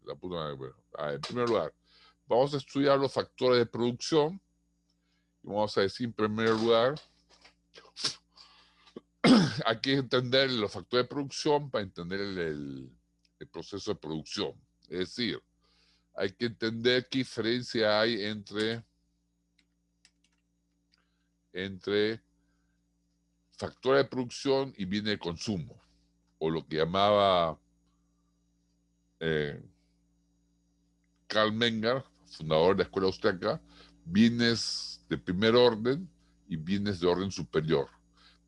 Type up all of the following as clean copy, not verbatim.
La puta madre, bueno. En primer lugar, vamos a estudiar los factores de producción. Y vamos a decir, en primer lugar, hay que entender los factores de producción para entender el proceso de producción. Es decir, hay que entender qué diferencia hay entre factores de producción y bienes de consumo, o lo que llamaba eh, Karl Menger, fundador de la escuela austriaca, bienes de primer orden y bienes de orden superior.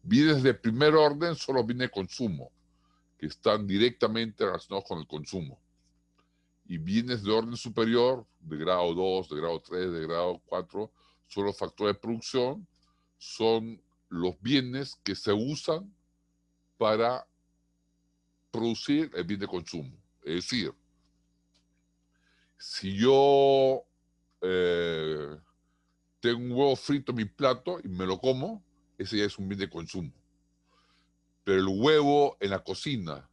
Bienes de primer orden son los bienes de consumo, que están directamente relacionados con el consumo. Y bienes de orden superior, de grado 2, de grado 3, de grado 4, son los factores de producción, son los bienes que se usan para producir el bien de consumo. Es decir, si yo tengo un huevo frito en mi plato y me lo como, ese ya es un bien de consumo. Pero el huevo en la cocina,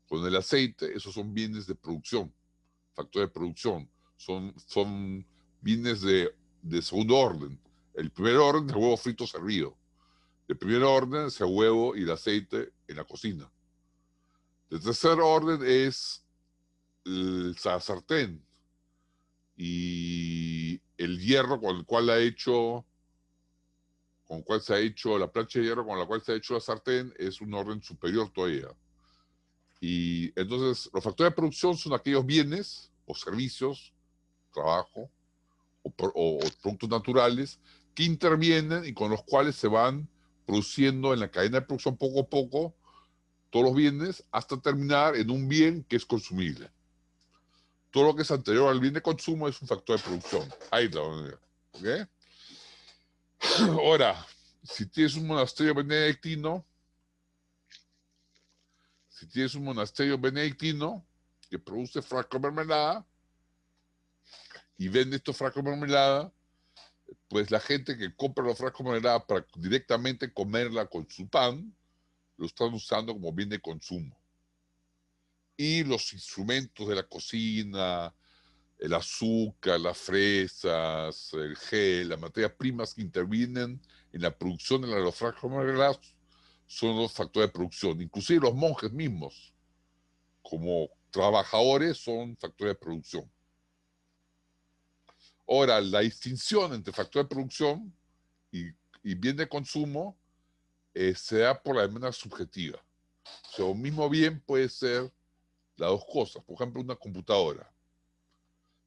con el aceite, esos son bienes de producción, factores de producción. Son bienes de segundo orden. El primer orden es el huevo frito servido. El primer orden es el huevo y el aceite en la cocina. El tercer orden es la sartén y el hierro con el cual se ha hecho la plancha de hierro con la cual se ha hecho la sartén es un orden superior todavía. Y entonces los factores de producción son aquellos bienes o servicios, trabajo o productos naturales que intervienen y con los cuales se van produciendo en la cadena de producción poco a poco todos los bienes hasta terminar en un bien que es consumible. Todo lo que es anterior al bien de consumo es un factor de producción. Ahí está. ¿Ok? Ahora, si tienes un monasterio benedictino, que produce frasco de mermelada y vende estos frascos de mermelada, pues la gente que compra los frascos de mermelada para directamente comerla con su pan, lo están usando como bien de consumo. Y los instrumentos de la cocina, el azúcar, las fresas, el gel, las materias primas que intervienen en la producción de los frascos de mermelada son los factores de producción. Inclusive los monjes mismos, como trabajadores, son factores de producción. Ahora, la distinción entre factor de producción y bien de consumo se da por la demanda subjetiva. O sea, un mismo bien puede ser las dos cosas. Por ejemplo, una computadora.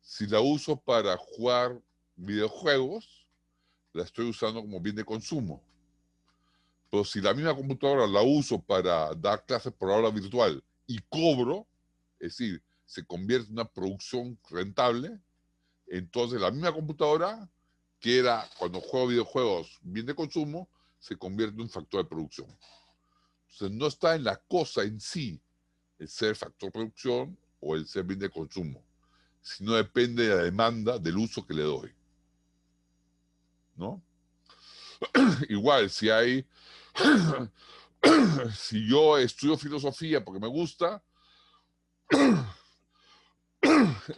Si la uso para jugar videojuegos, la estoy usando como bien de consumo. Pero si la misma computadora la uso para dar clases por aula virtual y cobro, es decir, se convierte en una producción rentable, entonces la misma computadora, que era cuando juego videojuegos bien de consumo, se convierte en un factor de producción. Entonces no está en la cosa en sí el ser factor de producción o el ser bien de consumo, sino depende de la demanda del uso que le doy. ¿No? Igual, si yo estudio filosofía porque me gusta,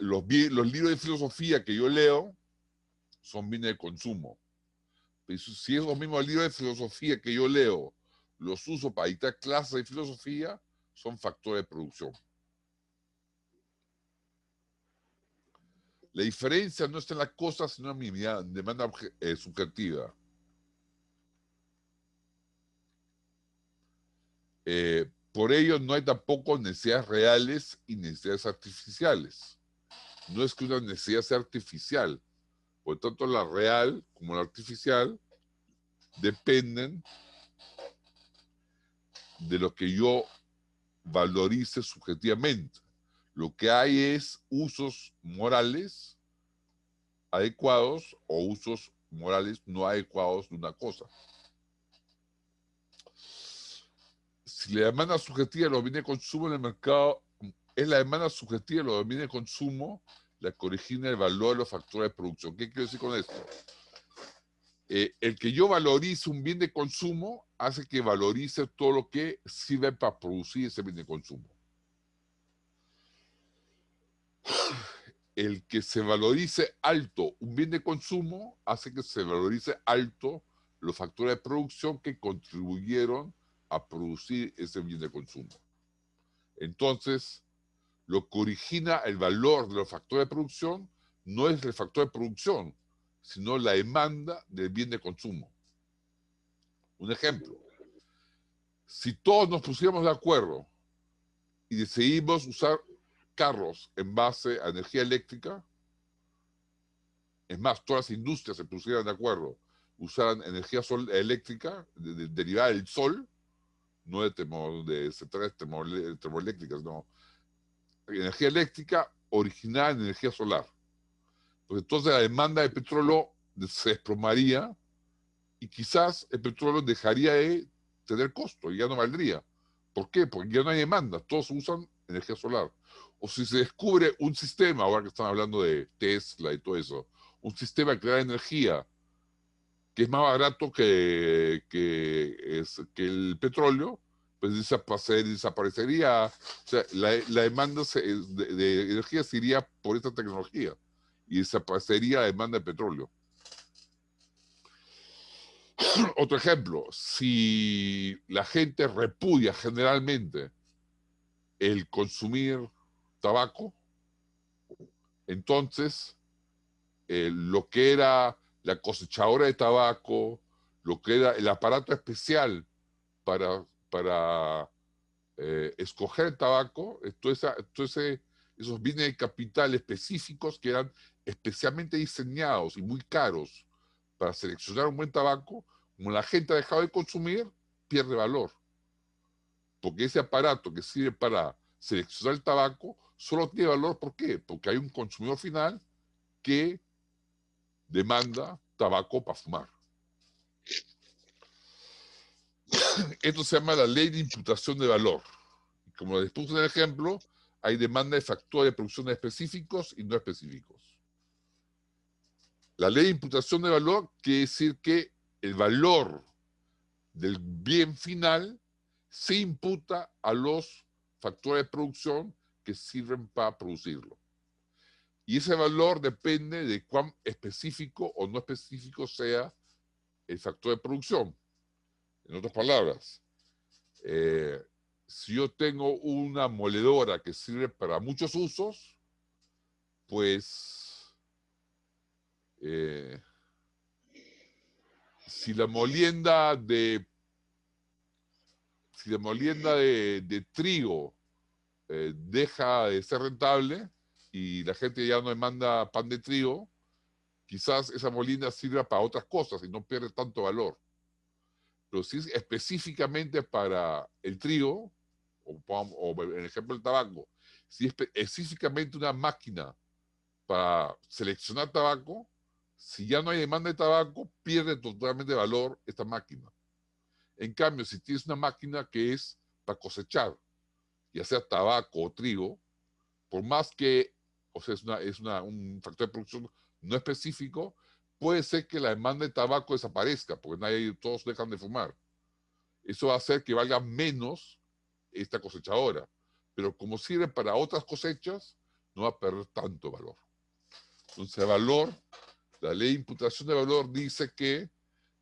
los libros de filosofía que yo leo son bienes de consumo. Pero si esos mismos libros de filosofía que yo leo los uso para dictar clases de filosofía, son factores de producción. La diferencia no está en la cosa, sino en mi demanda subjetiva. Por ello, no hay tampoco necesidades reales y necesidades artificiales. No es que una necesidad sea artificial. Por tanto, la real como la artificial dependen de lo que yo valorice subjetivamente. Lo que hay es usos morales adecuados o usos morales no adecuados de una cosa. Si la demanda subjetiva de los bienes de consumo en el mercado es la demanda subjetiva de los bienes de consumo la que origina el valor de los factores de producción. ¿Qué quiero decir con esto? El que yo valorice un bien de consumo hace que valorice todo lo que sirve para producir ese bien de consumo. el que se valorice alto un bien de consumo hace que se valorice alto los factores de producción que contribuyeron a producir ese bien de consumo. Entonces, lo que origina el valor de los factores de producción no es el factor de producción, sino la demanda del bien de consumo. Un ejemplo, si todos nos pusiéramos de acuerdo y decidimos usar carros en base a energía eléctrica, es más, todas las industrias se pusieran de acuerdo, usaran energía eléctrica derivada del sol, no de centrales termoeléctricas, no, energía eléctrica originada en energía solar. Pues entonces la demanda de petróleo se desplomaría y quizás el petróleo dejaría de tener costo y ya no valdría. ¿Por qué? Porque ya no hay demanda, todos usan energía solar. O si se descubre un sistema, ahora que están hablando de Tesla y todo eso, un sistema que da energía que es más barato que el petróleo, pues desaparecería, o sea, la demanda de energía se iría por esta tecnología y desaparecería la demanda de petróleo. Otro ejemplo, si la gente repudia generalmente el consumir tabaco, entonces lo que era la cosechadora de tabaco, lo que era el aparato especial para escoger el tabaco, esos bienes de capital específicos que eran especialmente diseñados y muy caros para seleccionar un buen tabaco, como la gente ha dejado de consumir, pierde valor. Porque ese aparato que sirve para seleccionar el tabaco solo tiene valor, ¿por qué? Porque hay un consumidor final que demanda tabaco para fumar. Esto se llama la ley de imputación de valor. Como les puse en el ejemplo, hay demanda de factores de producción específicos y no específicos. La ley de imputación de valor quiere decir que el valor del bien final se imputa a los factores de producción que sirven para producirlo. Y ese valor depende de cuán específico o no específico sea el factor de producción. En otras palabras, si yo tengo una moledora que sirve para muchos usos, pues si la molienda de trigo deja de ser rentable y la gente ya no demanda pan de trigo, quizás esa molienda sirva para otras cosas y no pierde tanto valor. Pero si es específicamente para el trigo, o en el ejemplo del tabaco, si es específicamente una máquina para seleccionar tabaco, si ya no hay demanda de tabaco, pierde totalmente valor esta máquina. En cambio, si tienes una máquina que es para cosechar, ya sea tabaco o trigo, por más que, o sea, un factor de producción no específico, puede ser que la demanda de tabaco desaparezca, porque todos dejan de fumar. Eso va a hacer que valga menos esta cosechadora. Pero como sirve para otras cosechas, no va a perder tanto valor. Entonces, el valor, la ley de imputación de valor dice que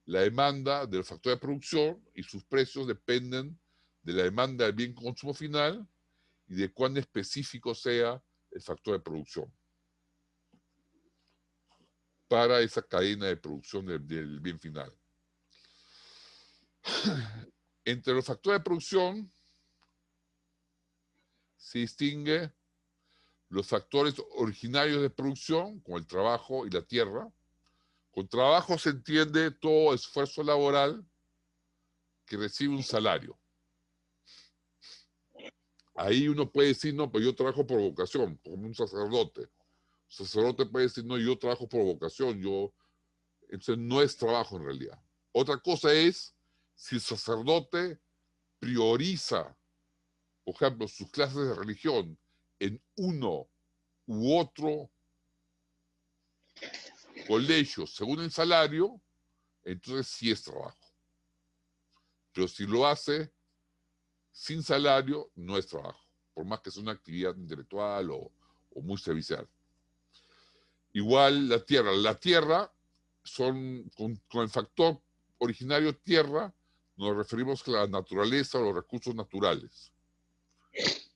la demanda del factor de producción y sus precios dependen de la demanda del bien consumo final y de cuán específico sea el factor de producción para esa cadena de producción del bien final. Entre los factores de producción se distingue los factores originarios de producción, como el trabajo y la tierra. Con trabajo se entiende todo esfuerzo laboral que recibe un salario. Ahí uno puede decir, no, pues yo trabajo por vocación, como un sacerdote. Un sacerdote puede decir, no, yo trabajo por vocación, entonces no es trabajo en realidad. Otra cosa es si el sacerdote prioriza, por ejemplo, sus clases de religión en uno u otro colegio según el salario, entonces sí es trabajo. Pero si lo hace sin salario, no es trabajo, por más que sea una actividad intelectual o muy servicial. Igual la tierra. La tierra son, con el factor originario tierra, nos referimos a la naturaleza o los recursos naturales.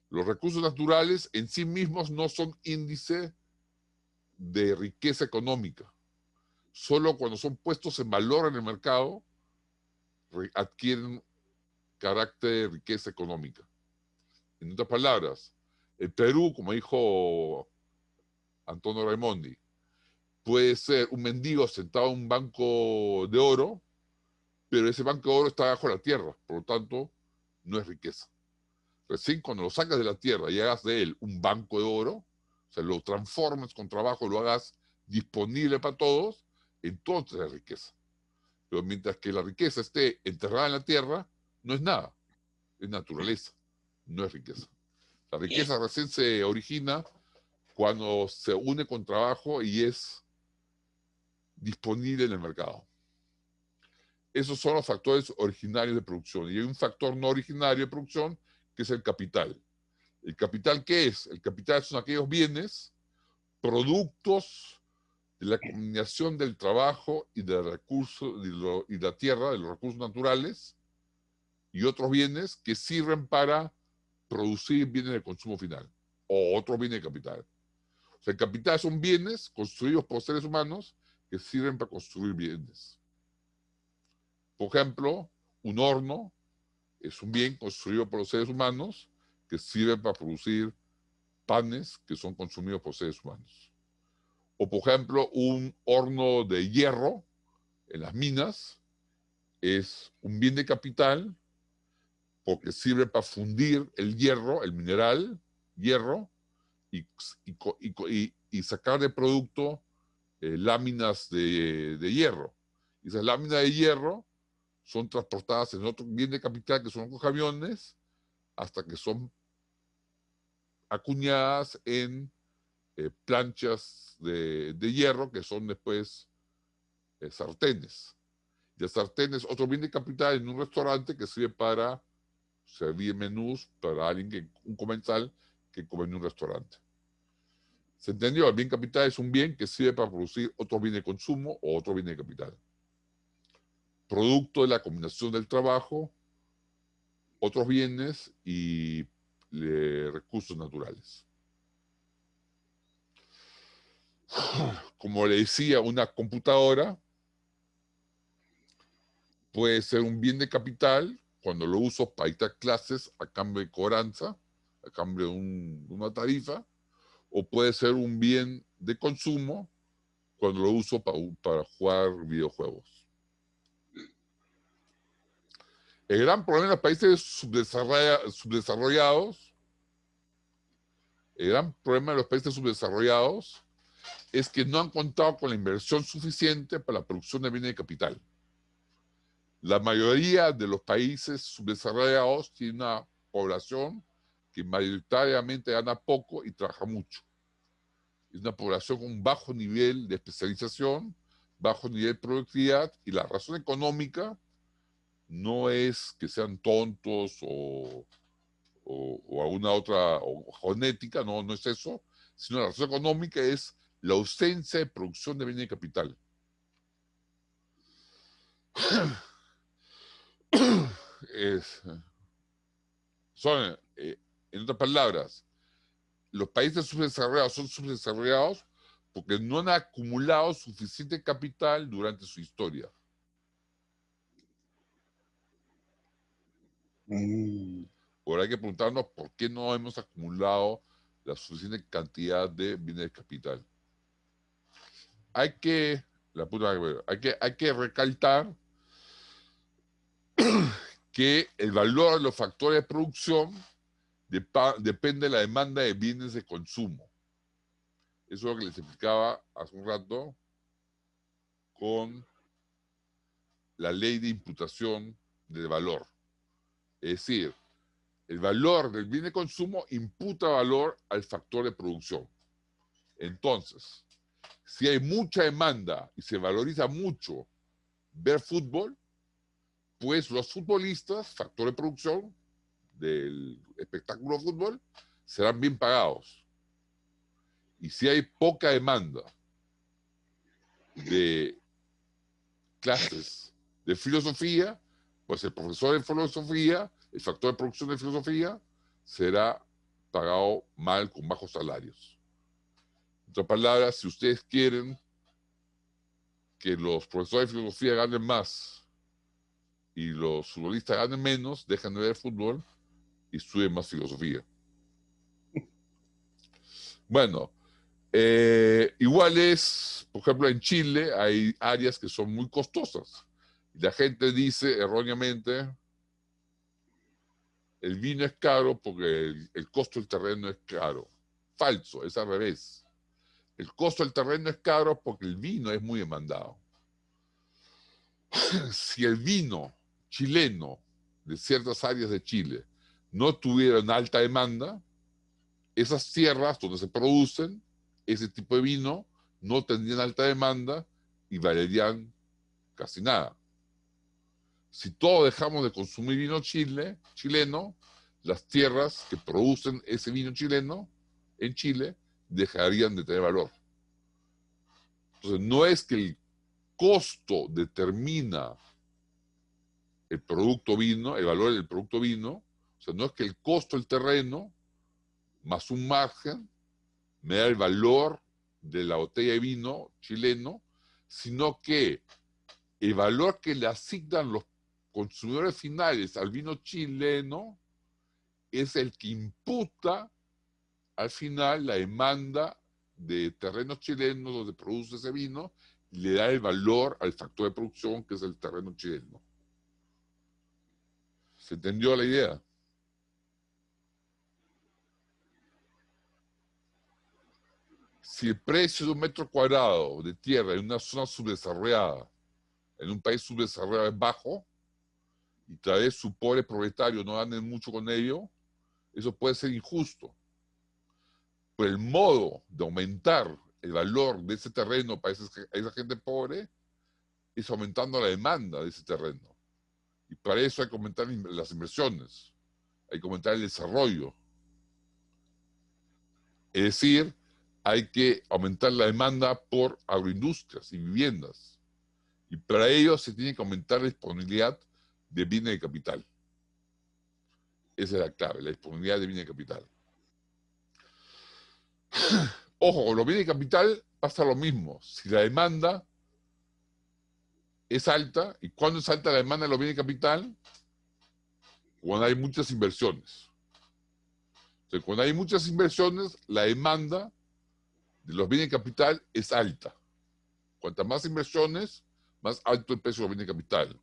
Los recursos naturales en sí mismos no son índice de riqueza económica. Solo cuando son puestos en valor en el mercado adquieren carácter de riqueza económica. En otras palabras, el Perú, como dijo Antonio Raimondi, puede ser un mendigo sentado en un banco de oro, pero ese banco de oro está bajo la tierra, por lo tanto, no es riqueza. Recién cuando lo sacas de la tierra y hagas de él un banco de oro, o sea, lo transformes con trabajo, lo hagas disponible para todos, entonces es riqueza. Pero mientras que la riqueza esté enterrada en la tierra, no es nada, es naturaleza, no es riqueza. La riqueza recién se origina cuando se une con trabajo y es disponible en el mercado. Esos son los factores originarios de producción. Y hay un factor no originario de producción que es el capital. ¿El capital qué es? El capital son aquellos bienes, productos de la combinación del trabajo y del recurso y la tierra, de los recursos naturales, y otros bienes que sirven para producir bienes de consumo final o otros bienes de capital. O sea, el capital son bienes construidos por seres humanos que sirven para construir bienes. Por ejemplo, un horno es un bien construido por los seres humanos que sirve para producir panes que son consumidos por seres humanos. O, por ejemplo, un horno de hierro en las minas es un bien de capital porque sirve para fundir el hierro, el mineral, hierro, y sacar de producto láminas de hierro. Y esas láminas de hierro son transportadas en otro bien de capital que son los camiones hasta que son acuñadas en planchas de hierro que son después sartenes. Y el sartén es otro bien de capital en un restaurante que sirve para servir menús para un comensal que come en un restaurante. ¿Se entendió? El bien capital es un bien que sirve para producir otro bien de consumo o otro bien de capital. Producto de la combinación del trabajo, otros bienes y recursos naturales. Como le decía, una computadora puede ser un bien de capital cuando lo uso para dictar clases a cambio de cobranza, a cambio de una tarifa, o puede ser un bien de consumo cuando lo uso para jugar videojuegos. El gran problema de los países subdesarrollados, el gran problema de los países subdesarrollados es que no han contado con la inversión suficiente para la producción de bienes de capital. La mayoría de los países subdesarrollados tienen una población que mayoritariamente gana poco y trabaja mucho. Es una población con un bajo nivel de especialización, bajo nivel de productividad, y la razón económica no es que sean tontos o alguna otra, o genética, no es eso, sino la razón económica es la ausencia de producción de bienes de capital. Son, en otras palabras, los países subdesarrollados son subdesarrollados porque no han acumulado suficiente capital durante su historia. Ahora hay que preguntarnos por qué no hemos acumulado la suficiente cantidad de bienes de capital. Hay que recalcar que el valor de los factores de producción depende de la demanda de bienes de consumo. Eso es lo que les explicaba hace un rato con la ley de imputación del valor. Es decir, el valor del bien de consumo imputa valor al factor de producción. Entonces, si hay mucha demanda y se valoriza mucho ver fútbol, pues los futbolistas, factor de producción del espectáculo de fútbol, serán bien pagados. Y si hay poca demanda de clases de filosofía, pues el profesor de filosofía, el factor de producción de filosofía, será pagado mal con bajos salarios. En otras palabras, si ustedes quieren que los profesores de filosofía ganen más y los futbolistas ganen menos, dejan de ver fútbol y estudien más filosofía. Bueno, igual es, por ejemplo, en Chile hay áreas que son muy costosas. La gente dice erróneamente, el vino es caro porque el costo del terreno es caro. Falso, es al revés. El costo del terreno es caro porque el vino es muy demandado. Si el vino chileno de ciertas áreas de Chile no tuviera una alta demanda, esas tierras donde se producen ese tipo de vino no tendrían alta demanda y valerían casi nada. Si todos dejamos de consumir vino chileno, las tierras que producen ese vino chileno en Chile dejarían de tener valor. Entonces, no es que el costo determina el producto vino, el valor del producto vino, o sea, no es que el costo del terreno más un margen me da el valor de la botella de vino chileno, sino que el valor que le asignan los consumidores finales al vino chileno es el que imputa al final la demanda de terrenos chilenos donde produce ese vino y le da el valor al factor de producción que es el terreno chileno. ¿Se entendió la idea? Si el precio de un metro cuadrado de tierra en una zona subdesarrollada, en un país subdesarrollado es bajo, y tal vez su pobre propietario no gane mucho con ello, eso puede ser injusto. Pero el modo de aumentar el valor de ese terreno para esa gente pobre es aumentando la demanda de ese terreno. Y para eso hay que aumentar las inversiones, hay que aumentar el desarrollo. Es decir, hay que aumentar la demanda por agroindustrias y viviendas. Y para ello se tiene que aumentar la disponibilidad de bienes de capital. Esa es la clave, la disponibilidad de bienes de capital. Ojo, con los bienes de capital pasa lo mismo. Si la demanda es alta, ¿y cuándo es alta la demanda de los bienes de capital? Cuando hay muchas inversiones. Entonces, cuando hay muchas inversiones, la demanda de los bienes de capital es alta. Cuantas más inversiones, más alto el precio de los bienes de capital.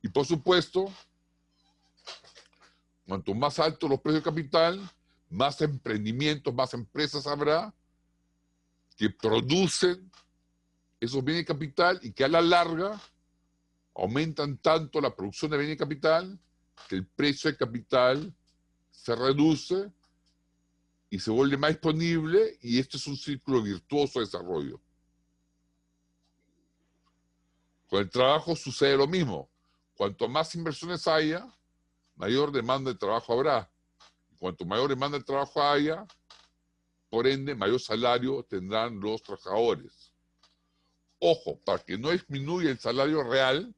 Y por supuesto, cuanto más altos los precios de capital, más emprendimientos, más empresas habrá que producen esos bienes de capital y que a la larga aumentan tanto la producción de bienes de capital que el precio de capital se reduce y se vuelve más disponible, y esto es un círculo virtuoso de desarrollo. Con el trabajo sucede lo mismo. Cuanto más inversiones haya, mayor demanda de trabajo habrá. Cuanto mayor demanda de trabajo haya, por ende, mayor salario tendrán los trabajadores. Ojo, para que no disminuya el salario real,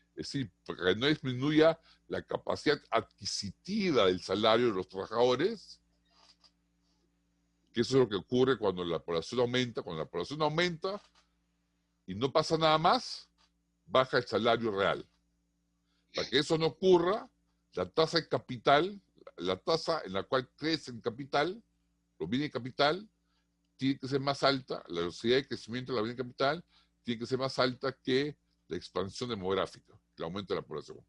es decir, para que no disminuya la capacidad adquisitiva del salario de los trabajadores, que eso es lo que ocurre cuando la población aumenta. Cuando la población aumenta y no pasa nada más, baja el salario real. Para que eso no ocurra, la tasa de capital, la tasa en la cual crece el capital, los bienes de capital, tiene que ser más alta, la velocidad de crecimiento de la bienes de capital tiene que ser más alta que la expansión demográfica, el aumento de la población.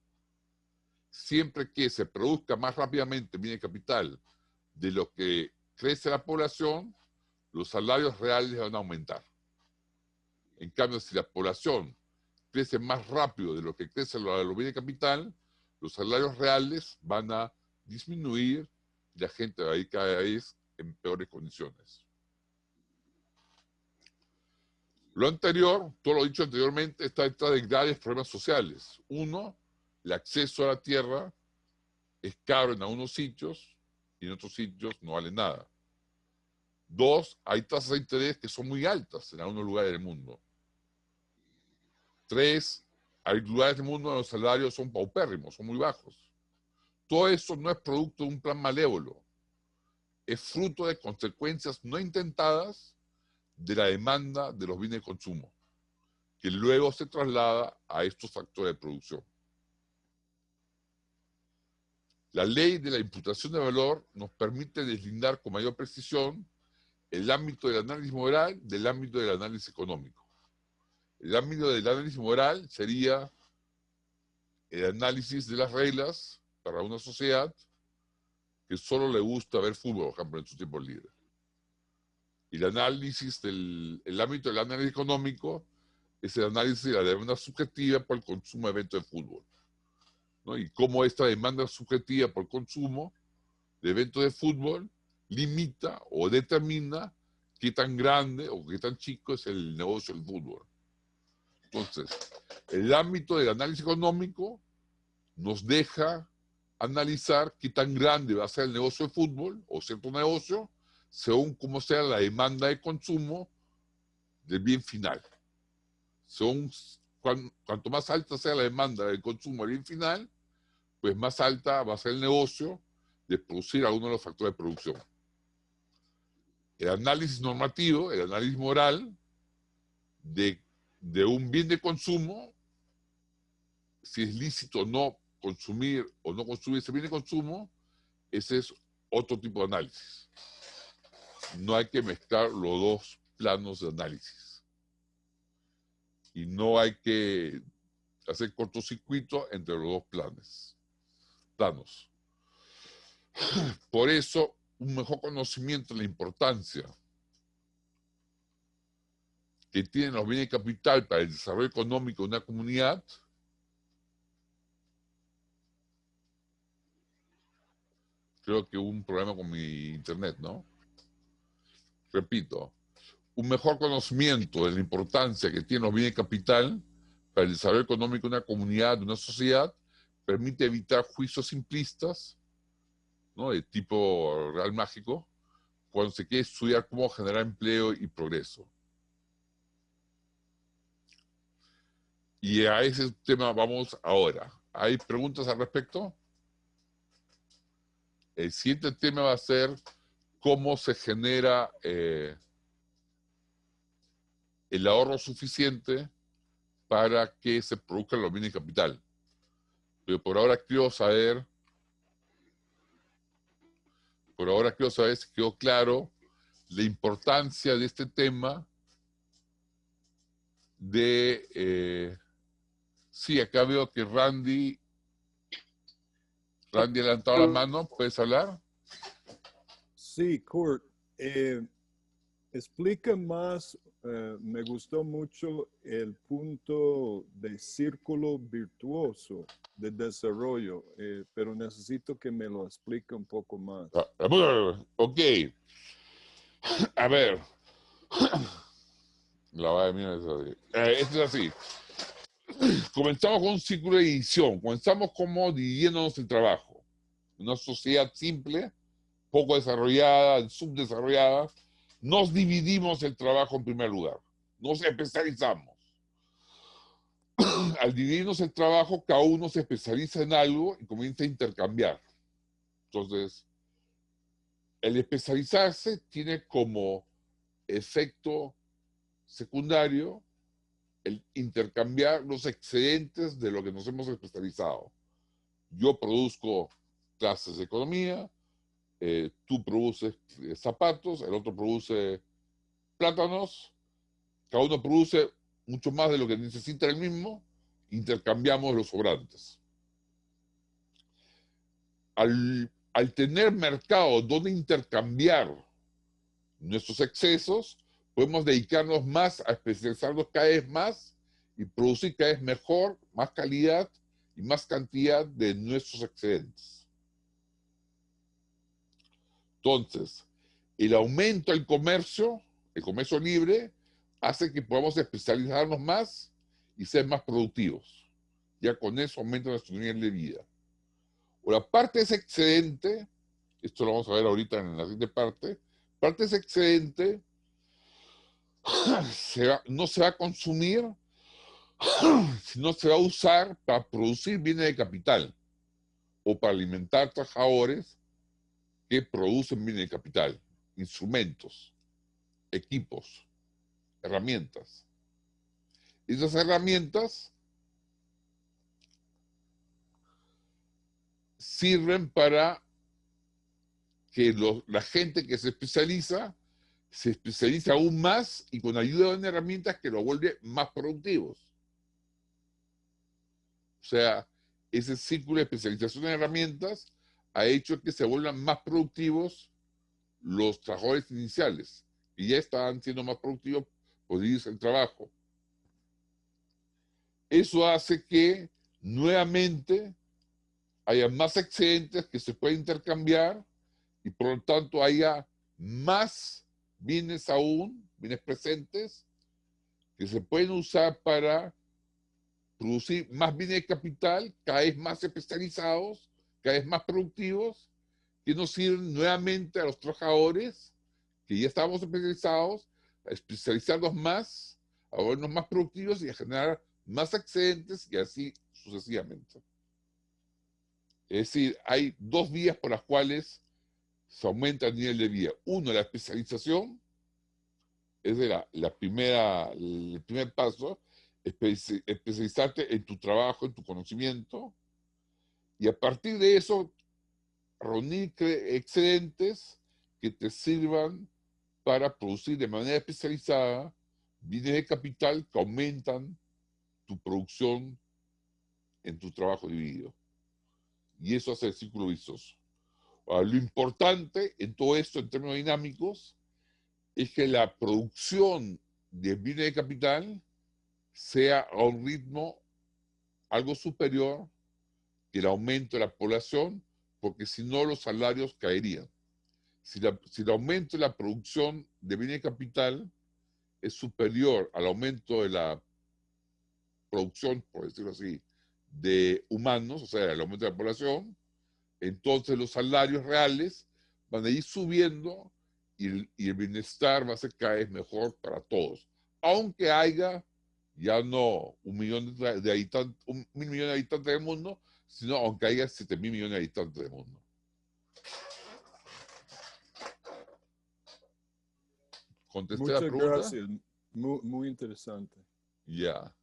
Siempre que se produzca más rápidamente bienes de capital de lo que crece la población, los salarios reales van a aumentar. En cambio, si la población crece más rápido de lo que crece los bienes de capital, los salarios reales van a disminuir y la gente va a ir cada vez en peores condiciones. Lo anterior, todo lo dicho anteriormente, está detrás de graves problemas sociales. Uno, el acceso a la tierra es caro en algunos sitios y en otros sitios no vale nada. Dos, hay tasas de interés que son muy altas en algunos lugares del mundo. 3, hay lugares del mundo donde los salarios son paupérrimos, son muy bajos. Todo eso no es producto de un plan malévolo, es fruto de consecuencias no intentadas de la demanda de los bienes de consumo, que luego se traslada a estos factores de producción. La ley de la imputación de valor nos permite deslindar con mayor precisión el ámbito del análisis moral del ámbito del análisis económico. El ámbito del análisis moral sería el análisis de las reglas para una sociedad que solo le gusta ver fútbol, por ejemplo, en su tiempo libre. Y el análisis el ámbito del análisis económico es el análisis de la demanda subjetiva por el consumo de eventos de fútbol, ¿no? Y cómo esta demanda subjetiva por consumo de eventos de fútbol limita o determina qué tan grande o qué tan chico es el negocio del fútbol. Entonces, el ámbito del análisis económico nos deja analizar qué tan grande va a ser el negocio de fútbol o cierto negocio según cómo sea la demanda de consumo del bien final. Según cuanto más alta sea la demanda del consumo del bien final, pues más alta va a ser el negocio de producir alguno de los factores de producción. El análisis normativo, el análisis moral de un bien de consumo, si es lícito o no consumir ese bien de consumo, ese es otro tipo de análisis. No hay que mezclar los dos planos de análisis. Y no hay que hacer cortocircuito entre los dos planos. Por eso, un mejor conocimiento de la importancia que tienen los bienes de capital para el desarrollo económico de una comunidad creo que hubo un problema con mi internet, ¿no? Repito, un mejor conocimiento de la importancia que tienen los bienes de capital para el desarrollo económico de una comunidad, de una sociedad, permite evitar juicios simplistas, ¿no? De tipo real mágico, cuando se quiere estudiar cómo generar empleo y progreso. Y a ese tema vamos ahora. ¿Hay preguntas al respecto? El siguiente tema va a ser cómo se genera el ahorro suficiente para que se produzcan los bienes de capital. Pero por ahora quiero saber si quedó claro la importancia de este tema de... sí, acá veo que Randy ha levantado la mano. ¿Puedes hablar? Sí, Kurt. Explica más, me gustó mucho el punto de círculo virtuoso de desarrollo, pero necesito que me lo explique un poco más. Ok. A ver. La va de mí esto es así. Comenzamos con un círculo de división. Comenzamos como dividiéndonos el trabajo. Una sociedad simple, poco desarrollada, subdesarrollada, nos dividimos el trabajo en primer lugar. Nos especializamos. Al dividirnos el trabajo, cada uno se especializa en algo y comienza a intercambiar. Entonces, el especializarse tiene como efecto secundario el intercambiar los excedentes de lo que nos hemos especializado. Yo produzco clases de economía, tú produces zapatos, el otro produce plátanos, cada uno produce mucho más de lo que necesita el mismo, intercambiamos los sobrantes. Al tener mercado donde intercambiar nuestros excesos, podemos dedicarnos más a especializarnos cada vez más y producir cada vez mejor, más calidad y más cantidad de nuestros excedentes. Entonces, el aumento del comercio, el comercio libre, hace que podamos especializarnos más y ser más productivos. Ya con eso aumenta nuestro nivel de vida. Ahora, parte de ese excedente, esto lo vamos a ver ahorita en la siguiente parte de ese excedente no se va a consumir sino se va a usar para producir bienes de capital o para alimentar trabajadores que producen bienes de capital, instrumentos, equipos, herramientas. Esas herramientas sirven para que la gente que se especializa aún más y con ayuda de herramientas que lo vuelve más productivos. O sea, ese círculo de especialización en herramientas ha hecho que se vuelvan más productivos los trabajadores iniciales, y ya estaban siendo más productivos por dividirse el trabajo. Eso hace que nuevamente haya más excedentes que se pueden intercambiar y por lo tanto haya más bienes aún, bienes presentes, que se pueden usar para producir más bienes de capital, cada vez más especializados, cada vez más productivos, que nos sirven nuevamente a los trabajadores que ya estábamos especializados, a especializarnos más, a volvernos más productivos y a generar más excedentes y así sucesivamente. Es decir, hay dos vías por las cuales se aumenta el nivel de vida. Uno, la especialización, es de el primer paso, especializarte en tu trabajo, en tu conocimiento, y a partir de eso, reunir excedentes que te sirvan para producir de manera especializada bienes de capital que aumentan tu producción en tu trabajo dividido. Y eso hace el círculo vicioso. Ahora, lo importante en todo esto, en términos dinámicos, es que la producción de bienes de capital sea a un ritmo algo superior que el aumento de la población, porque si no los salarios caerían. Si el aumento de la producción de bienes de capital es superior al aumento de la producción, por decirlo así, de humanos, o sea, el aumento de la población, entonces los salarios reales van a ir subiendo y el bienestar va a ser cada vez mejor para todos. Aunque haya ya no 1.000.000 de habitantes, 1.000.000.000 de habitantes del mundo, sino aunque haya 7.000.000.000 de habitantes del mundo. ¿Contesté la Muchas pregunta? gracias. Muy interesante. Ya.